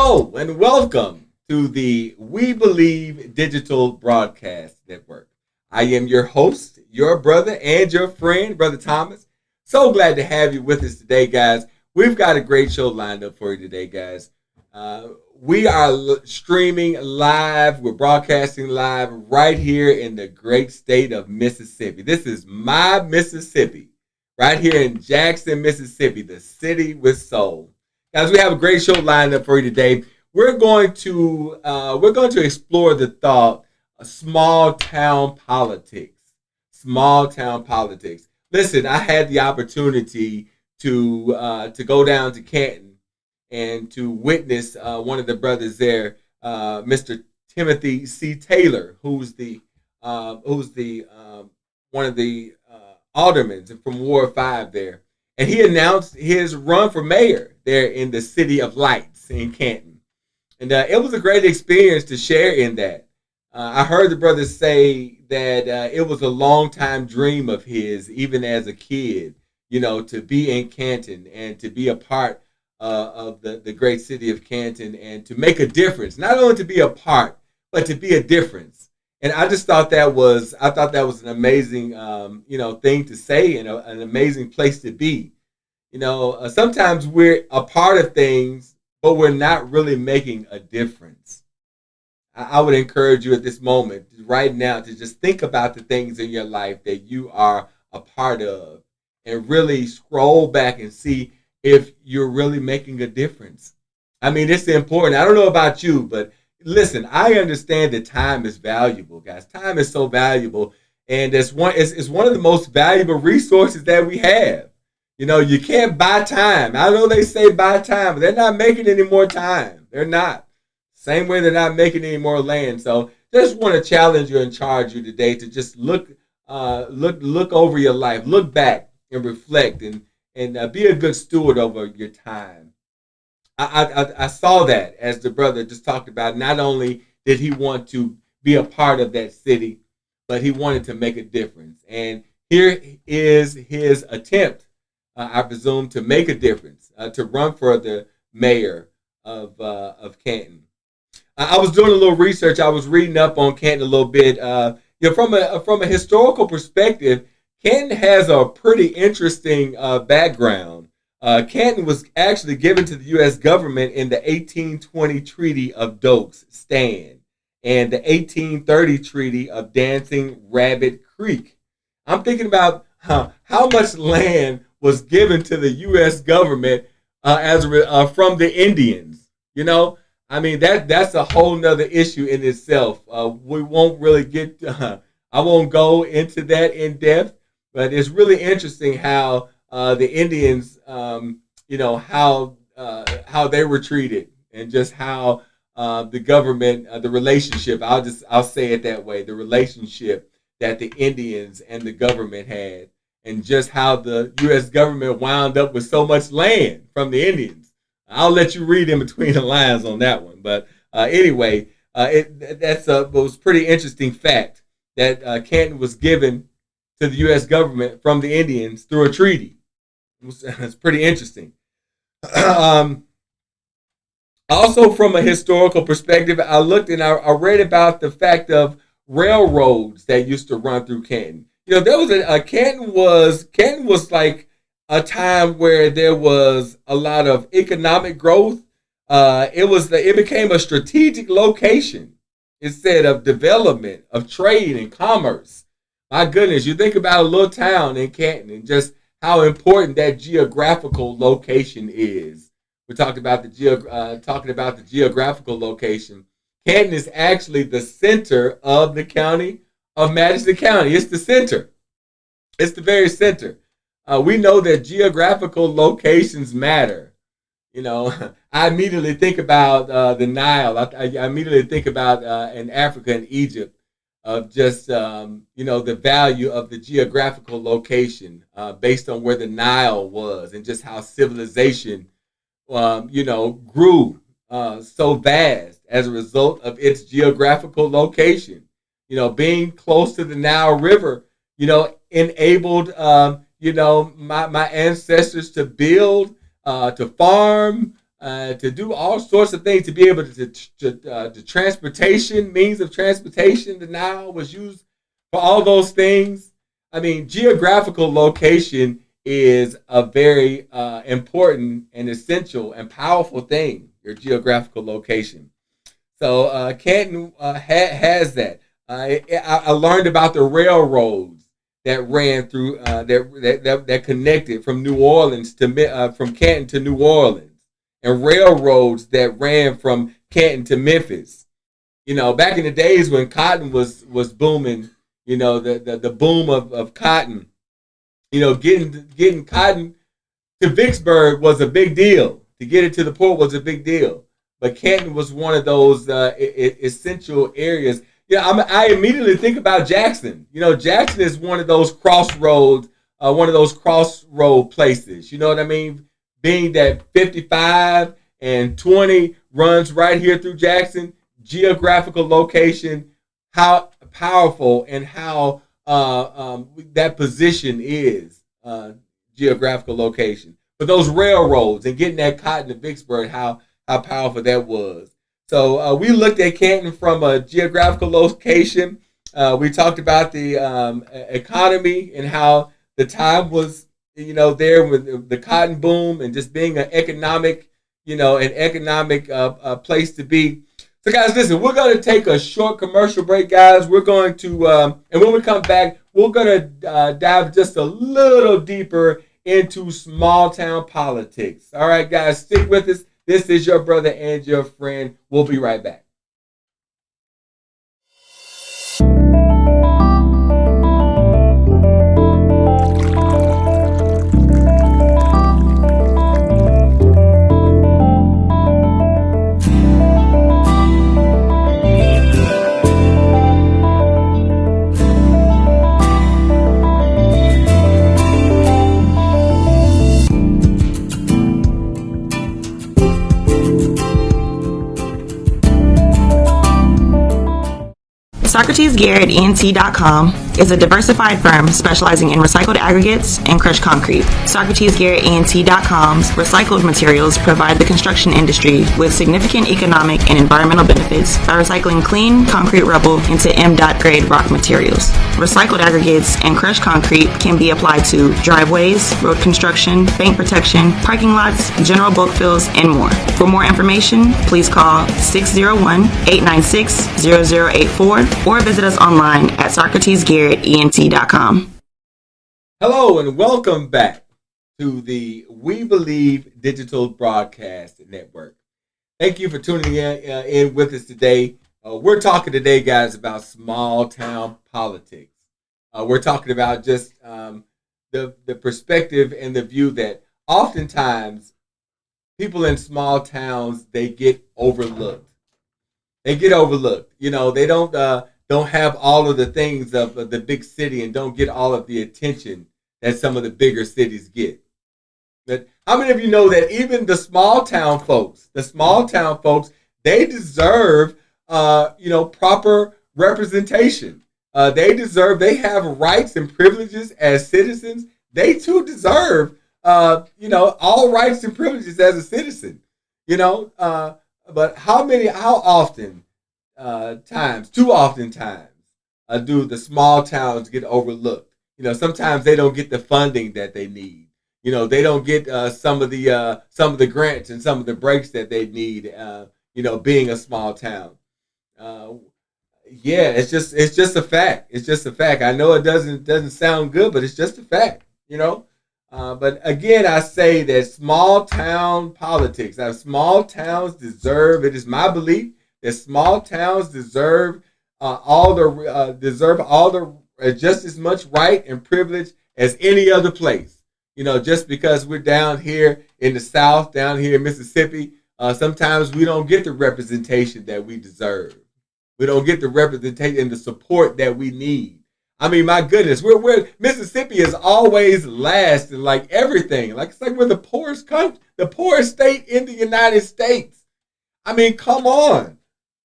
Hello and welcome to the We Believe Digital Broadcast Network. I am your host, your brother, and your friend, Brother Thomas. So glad to have you with us today, guys. We've got a great show lined up for you today, guys. We are streaming live. We're broadcasting live right here in the great state of Mississippi. This is my Mississippi, right here in Jackson, Mississippi, the city with soul. Guys, we have a great show lined up for you today. We're going to explore the thought of small town politics. Small town politics. Listen, I had the opportunity to go down to Canton and to witness one of the brothers there, Mr. Timothy C. Taylor, who's the one of the aldermen from Ward 5 there, and he announced his run for mayor there in the City of Lights in Canton. And it was a great experience to share in that. I heard the brother say that it was a long time dream of his, even as a kid, to be in Canton and to be a part of the great city of Canton and to make a difference. Not only to be a part, but to be a difference. And I just thought that was an amazing, thing to say and an amazing place to be. Sometimes we're a part of things, but we're not really making a difference. I would encourage you at this moment, right now, to just think about the things in your life that you are a part of and really scroll back and see if you're really making a difference. I mean, it's important. I don't know about you, but listen, I understand that time is valuable, guys. Time is so valuable, and it's one of the most valuable resources that we have. You can't buy time. I know they say buy time, but they're not making any more time. They're not. Same way they're not making any more land. So just want to challenge you and charge you today to just look over your life, look back and reflect, and be a good steward over your time. I saw that as the brother just talked about. Not only did he want to be a part of that city, but he wanted to make a difference. And here is his attempt, I presume, to make a difference, to run for the mayor of Canton. I was doing a little research. I was reading up on Canton a little bit. From a historical perspective, Canton has a pretty interesting background. Canton was actually given to the U.S. government in the 1820 Treaty of Dokes Stand and the 1830 Treaty of Dancing Rabbit Creek. I'm thinking about how much land was given to the U.S. government from the Indians. I mean, that's a whole nother issue in itself. We won't really I won't go into that in depth, but it's really interesting how the Indians, how they were treated, and just how the government, the relationship. I'll say it that way: the relationship that the Indians and the government had, and just how the U.S. government wound up with so much land from the Indians. I'll let you read in between the lines on that one, but anyway, it was a pretty interesting fact that Canton was given to the U.S. government from the Indians through a treaty. It's pretty interesting. Also, from a historical perspective, I looked and I read about the fact of railroads that used to run through Canton. There was Canton was like a time where there was a lot of economic growth. It became a strategic location instead of development of trade and commerce. My goodness, you think about a little town in Canton and just how important that geographical location is. We're talking about the geographical location. Canton is actually the center of the county of Madison County. It's the center. It's the very center. We know that geographical locations matter. I immediately think about the Nile. I immediately think about in Africa and Egypt of just the value of the geographical location based on where the Nile was and just how civilization grew so vast as a result of its geographical location. Being close to the Nile River, enabled my ancestors to build, to farm, to do all sorts of things, to be able to transportation, means of transportation. The Nile was used for all those things. I mean, geographical location is a very important and essential and powerful thing, your geographical location. So Canton has that. I learned about the railroads that ran through that connected from New Orleans to from Canton to New Orleans, and railroads that ran from Canton to Memphis. You know, back in the days when cotton was booming, you know, the boom of cotton, you know, getting cotton to Vicksburg was a big deal. To get it to the port was a big deal. But Canton was one of those essential areas. Yeah, I immediately think about Jackson. You know, Jackson is one of those crossroad places. You know what I mean? Being that 55 and 20 runs right here through Jackson, geographical location, how powerful and how that position is, geographical location. But those railroads and getting that cotton to Vicksburg, how powerful that was. So we looked at Canton from a geographical location. We talked about the economy and how the time was, you know, there with the cotton boom and just being an economic place to be. So guys, listen, we're going to take a short commercial break, guys. We're going to, and when we come back, we're going to dive just a little deeper into small town politics. All right, guys, stick with us. This is your brother and your friend. We'll be right back. SocratesGarrettENT.com is a diversified firm specializing in recycled aggregates and crushed concrete. SocratesGarrettENT.com's recycled materials provide the construction industry with significant economic and environmental benefits by recycling clean concrete rubble into M.Dot grade rock materials. Recycled aggregates and crushed concrete can be applied to driveways, road construction, bank protection, parking lots, general bulk fills, and more. For more information, please call 601-896-0084 or visit us online at SocratesGarrettENT.com. Hello and welcome back to the We Believe Digital Broadcast Network. Thank you for tuning in with us today. We're talking today, guys, about small town politics. We're talking about just the perspective and the view that oftentimes people in small towns, they get overlooked. You know, they don't have all of the things of the big city and don't get all of the attention that some of the bigger cities get. But how many of you know that even the small town folks, they deserve, proper representation. They have rights and privileges as citizens. They too deserve, all rights and privileges as a citizen, but how often too often do the small towns get overlooked? You know, sometimes they don't get the funding that they need. You know, they don't get some of the grants and some of the breaks that they need. Being a small town. It's just a fact. It's just a fact. I know it doesn't sound good, but it's just a fact. But again, I say that small town politics. Now, small towns deserve. It is my belief that small towns deserve just as much right and privilege as any other place. Just because we're down here in the South, down here in Mississippi, sometimes we don't get the representation that we deserve. We don't get the representation and the support that we need. I mean, my goodness, we're Mississippi is always last in like everything. It's like we're the poorest country, the poorest state in the United States. I mean, come on.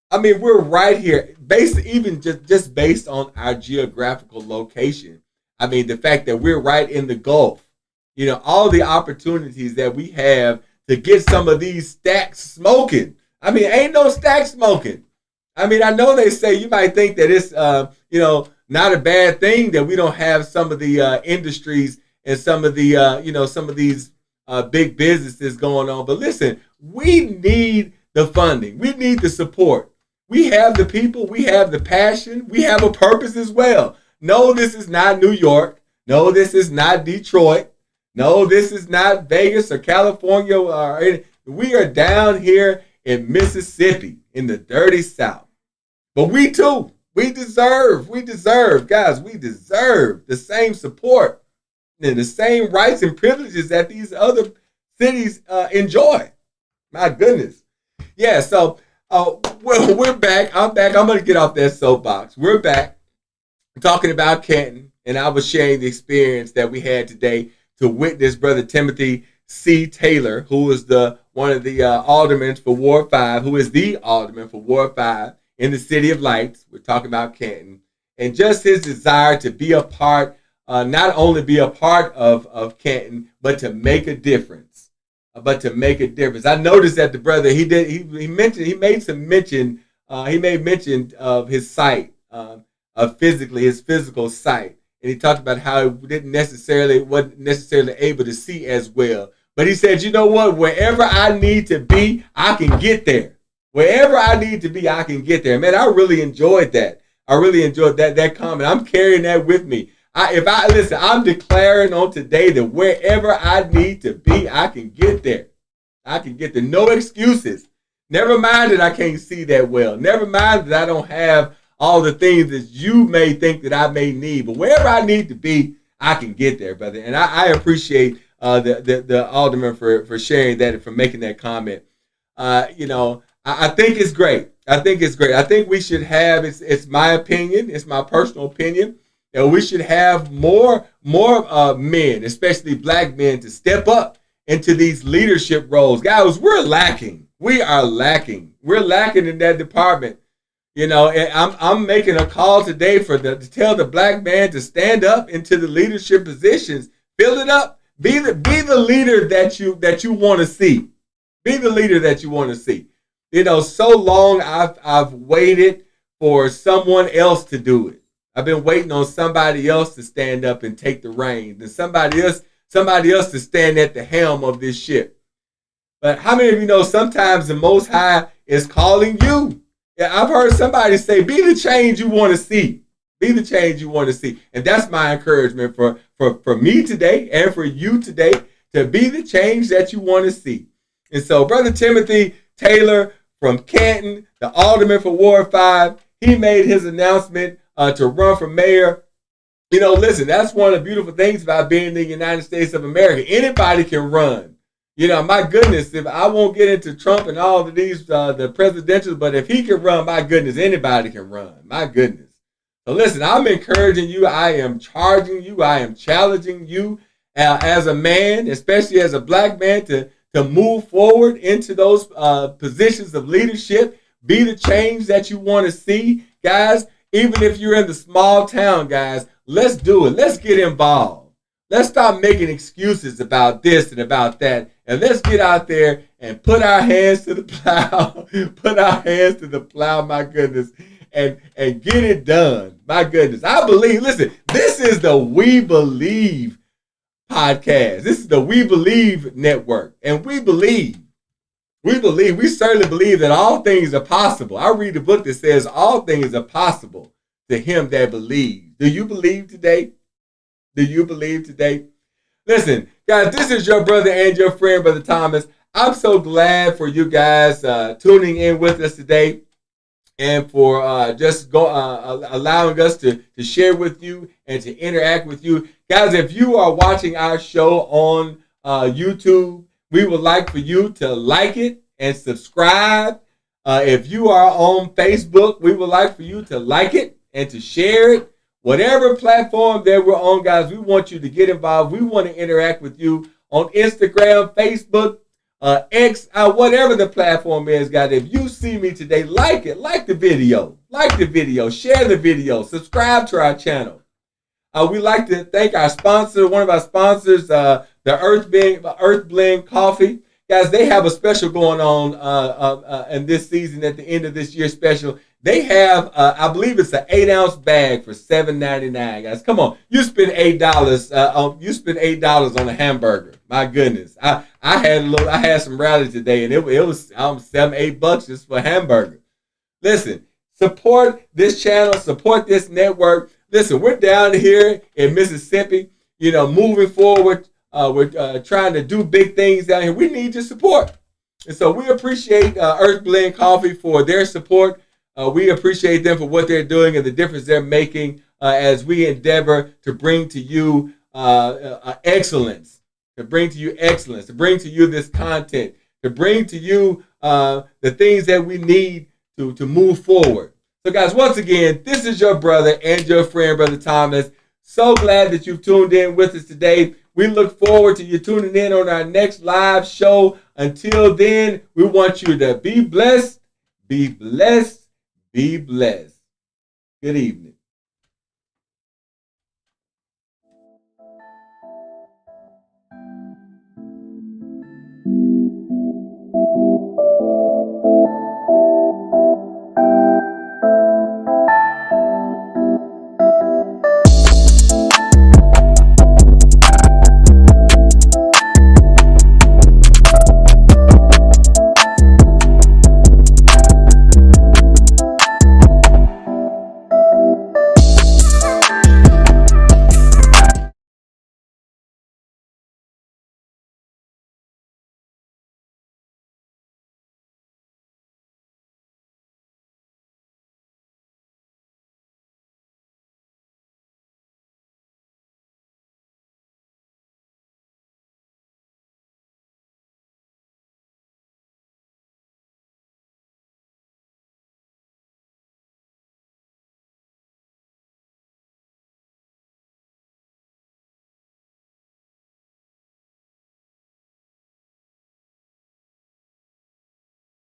I mean, we're right here, based on our geographical location. I mean, the fact that we're right in the Gulf. All the opportunities that we have to get some of these stacks smoking. I mean, ain't no stack smoking. I mean, I know they say you might think that it's, not a bad thing that we don't have some of the industries and some of the, some of these big businesses going on. But listen, we need the funding. We need the support. We have the people. We have the passion. We have a purpose as well. No, this is not New York. No, this is not Detroit. No, this is not Vegas or California. We are down here in Mississippi in the dirty South. But we too, we deserve, guys, we deserve the same support and the same rights and privileges that these other cities enjoy. My goodness. Yeah, so we're back. I'm back. I'm going to get off that soapbox. We're back talking about Canton, and I was sharing the experience that we had today to witness Brother Timothy C. Taylor, who is one of the aldermen for Ward 5, who is the alderman for Ward 5 in the City of Lights. We're talking about Canton. And just his desire to be a part, not only be a part of Canton, but to make a difference. I noticed that the brother, he made mention of his sight, his physical sight. And he talked about how he wasn't necessarily able to see as well. But he said, you know what? Wherever I need to be, I can get there. Wherever I need to be, I can get there. Man, I really enjoyed that. I really enjoyed that comment. I'm carrying that with me. I'm declaring on today that wherever I need to be, I can get there. I can get there. No excuses. Never mind that I can't see that well. Never mind that I don't have all the things that you may think that I may need. But wherever I need to be, I can get there, brother. And I appreciate the alderman for sharing that and for making that comment. I think it's great. I think we should have, it's my opinion, it's my personal opinion, that we should have more men, especially black men, to step up into these leadership roles. Guys, we're lacking. We are lacking. We're lacking in that department. And I'm making a call today to tell the black man to stand up into the leadership positions. Fill it up. Be the leader that you want to see. Be the leader that you want to see. So long I've waited for someone else to do it. I've been waiting on somebody else to stand up and take the reins, and somebody else to stand at the helm of this ship. But how many of you know sometimes the Most High is calling you? Yeah, I've heard somebody say, be the change you want to see. Be the change you want to see. And that's my encouragement for me today and for you today, to be the change that you want to see. And so Brother Timothy Taylor from Canton, the alderman for Ward 5, he made his announcement to run for mayor. Listen, that's one of the beautiful things about being in the United States of America. Anybody can run. My goodness, if I won't get into Trump and all of these, the presidential, but if he can run, my goodness, anybody can run. My goodness. So listen, I'm encouraging you. I am charging you. I am challenging you as a man, especially as a black man, to move forward into those positions of leadership. Be the change that you want to see, guys. Even if you're in the small town, guys, let's do it. Let's get involved. Let's stop making excuses about this and about that. And let's get out there and put our hands to the plow. Put our hands to the plow, my goodness, and get it done. My goodness. I believe, listen, this is the We Believe podcast. This is the We Believe network. And we certainly believe that all things are possible. I read a book that says all things are possible to him that believes. Do you believe today? Do you believe today? Listen, guys, this is your brother and your friend, Brother Thomas. I'm so glad for you guys tuning in with us today, and for allowing us to share with you and to interact with you. Guys, if you are watching our show on YouTube, we would like for you to like it and subscribe. If you are on Facebook, we would like for you to like it and to share it. Whatever platform that we're on, guys, we want you to get involved. We want to interact with you on Instagram, Facebook, X, whatever the platform is, guys. If you see me today, like it, like the video, share the video, subscribe to our channel. We like to thank our sponsor, one of our sponsors, the Earth Blend Coffee. Guys, they have a special going on in this season at the end of this year's special. They have, I believe it's an 8-ounce bag for $7.99. Guys, come on, you spend $8. You spend $8 on a hamburger. My goodness, I had some rally today, and it was $7-8 just for a hamburger. Listen, support this channel, support this network. Listen, we're down here in Mississippi, moving forward. We're trying to do big things down here. We need your support. And so we appreciate Earth Blend Coffee for their support. We appreciate them for what they're doing and the difference they're making as we endeavor to bring to you excellence, to bring to you this content, to bring to you the things that we need to move forward. So guys, once again, this is your brother and your friend, Brother Thomas. So glad that you've tuned in with us today. We look forward to you tuning in on our next live show. Until then, we want you to be blessed, be blessed, be blessed. Good evening.